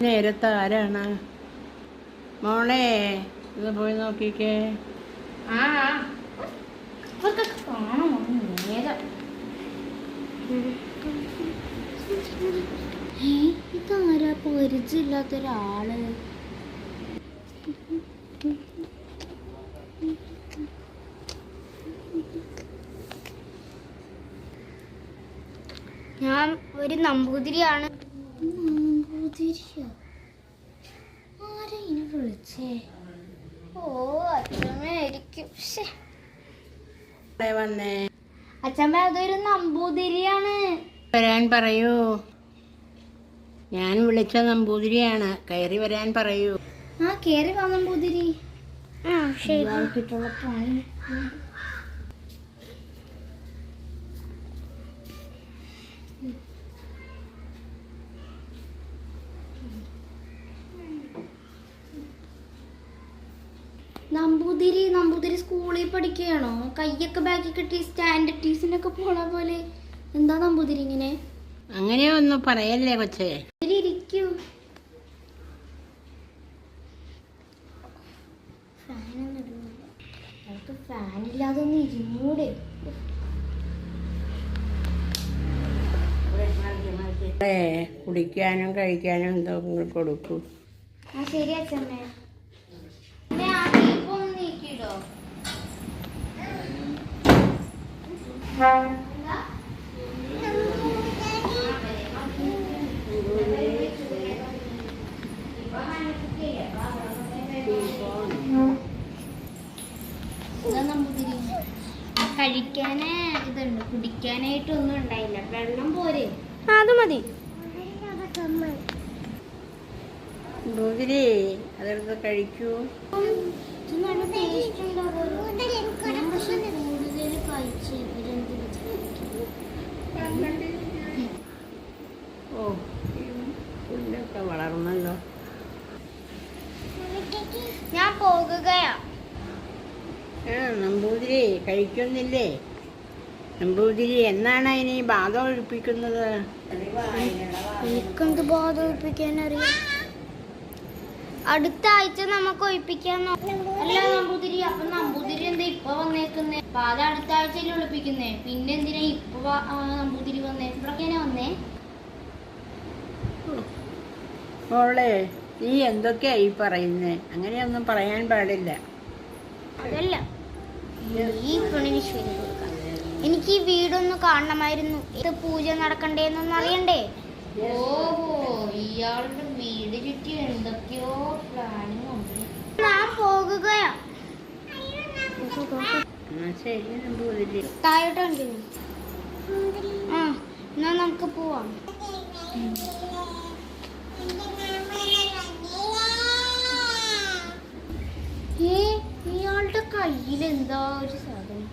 നേരത്തെ ആരാണ് മോളെ? ഇത് പോയി നോക്കിക്കേ. ഇതാരാ പരിചയമില്ലാത്തൊരാള്? ഞാൻ ഒരു നമ്പൂതിരിയാണ്. നമ്പൂതിരിയോ? ആരാ ഇനി വിളിച്ചേ? ഓ, അച്ഛമ്മയായിരിക്കും. വന്നേ അച്ഛമ്മ, അതൊരു നമ്പൂതിരിയാണ്. വരാൻ പറയൂ. ഞാൻ വിളിച്ച നമ്പൂതിരിയാണ്, കയറി വരാൻ പറയൂ. കേറി വാ നമ്പൂതിരി. കിട്ടുള്ള പണി. നമ്പൂതിരി സ്കൂളിൽ പഠിക്കുകയാണോ? കയ്യൊക്കെ ബാക്കി കെട്ടി സ്റ്റാൻഡ് ടീസിനൊക്കെ പോണ പോലെ. എന്താ നമ്പൂതിരി ഇങ്ങനെ? അങ്ങനെയൊന്നും പറയല്ലേ കൊച്ചേ. ഇരിക്കൂ. ഫാനില്ലാതെ ഒന്ന് ഇരുന്നൂടെ? കുടിക്കാനും കഴിക്കാനും എന്തോ കൊടുക്കൂ. ശരി അച്ഛമ്മേ. നീക്കിടോ? കഴിക്കാന് ഇതുണ്ട്, കുടിക്കാനായിട്ടൊന്നും ഉണ്ടായില്ല. വെള്ളം പോരെ? അത് മതി. നമ്പൂതിരി, അതെടുത്ത് കഴിക്കൂ. ഓ, പുല്ലൊക്കെ വളർന്നല്ലോ. ഞാൻ പോകുകയാ. നമ്പൂതിരി കഴിക്കുന്നില്ലേ? നമ്പൂതിരി, എന്നാണ് ഇനി ബാധ ഒഴിപ്പിക്കുന്നത്? എനിക്കെന്ത് ബാധ ഒഴിപ്പിക്കാനറിയാം? അടുത്ത ആഴ്ച നമുക്ക് ഒഴിപ്പിക്കാൻ. അല്ല നമ്പൂതിരി, അപ്പൊ നമ്പൂതിരി എന്താ ഇപ്പൊ വന്നേക്കുന്നേ? ബാധ അടുത്ത ആഴ്ചയിൽ ഒളിപ്പിക്കുന്നേ. പിന്നെ എന്തിനാ ഇപ്പൊ നമ്പൂതിരി വന്നേ? ഇവിടൊക്കെയാ വന്നേ? മോളെ, നീ എന്തൊക്കെയായി പറയുന്നേ? അങ്ങനെയൊന്നും പറയാൻ പാടില്ല. അതല്ല, ഈ പണിക്ക് ശരി കൊടുക്കാം. എനിക്ക് ഈ വീടൊന്ന് കാണണമായിരുന്നു. ഇത് പൂജ നടക്കണ്ടേന്നൊന്നും അറിയണ്ടേ? ഓഹോ, ഇയാളുടെ വീട് ചുറ്റി എന്തൊക്കെയോ പ്ലാനിങ് ഉണ്ട്. ഞാൻ പോകുകയാ. താഴോട്ട് എന്നാ നമുക്ക് പോവാം. ഇയാളുടെ കയ്യിൽ എന്താ ഒരു സാധനം?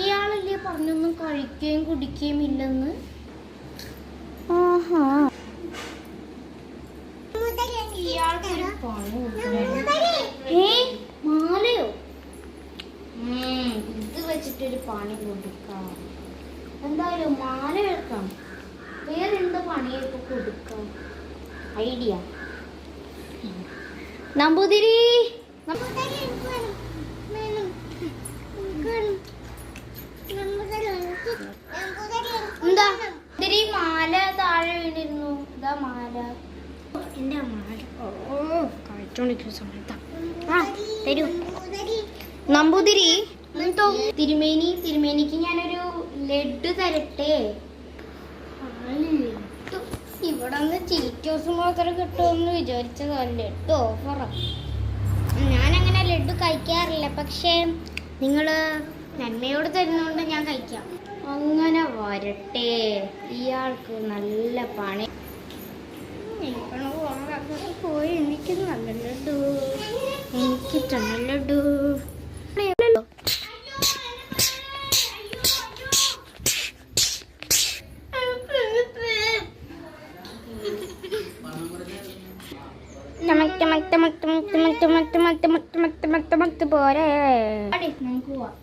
ഇയാളല്ലേ പറഞ്ഞൊന്നും കഴിക്കുകയും കുടിക്കുകയും ഇല്ലെന്ന്? മാലയോ? ഇത് വെച്ചിട്ടൊരു പണി കൊടുക്കാം. എന്തായാലും മാല എടുക്കാം. വേറെന്താ പണിയൊക്കെ കൊടുക്കാം? ഐഡിയ. നമ്പൂതിരി, എന്താ മാല താഴെ വീണിരുന്നു? ഇതാ മാല. എന്റെ മാല. ഓ, കഴിച്ചോണ്ടിരിക്കുന്ന സമയത്താ. തരൂ നമ്പൂതിരി. തിരുമേനിക്ക് ഞാനൊരു ലഡ്ഡു തരട്ടെ? ഇവിടെ നിന്ന് ചീറ്റോസ് മാത്രം കിട്ടുമെന്ന് വിചാരിച്ചതല്ല. ലഡ്ഡു ഓഫറാ. ഞാനങ്ങനെ ലഡ്ഡു കഴിക്കാറില്ല, പക്ഷേ നിങ്ങൾ നന്മയോട് തരുന്നതുകൊണ്ട് ഞാൻ കഴിക്കാം. അങ്ങനെ വരട്ടെ. ഇയാൾക്ക് നല്ല പണി. പോയി എനിക്ക് നല്ല ലഡ്ഡു, എനിക്ക് തന്നെ ലഡ്ഡു. പോരെ നമുക്ക് പോവാം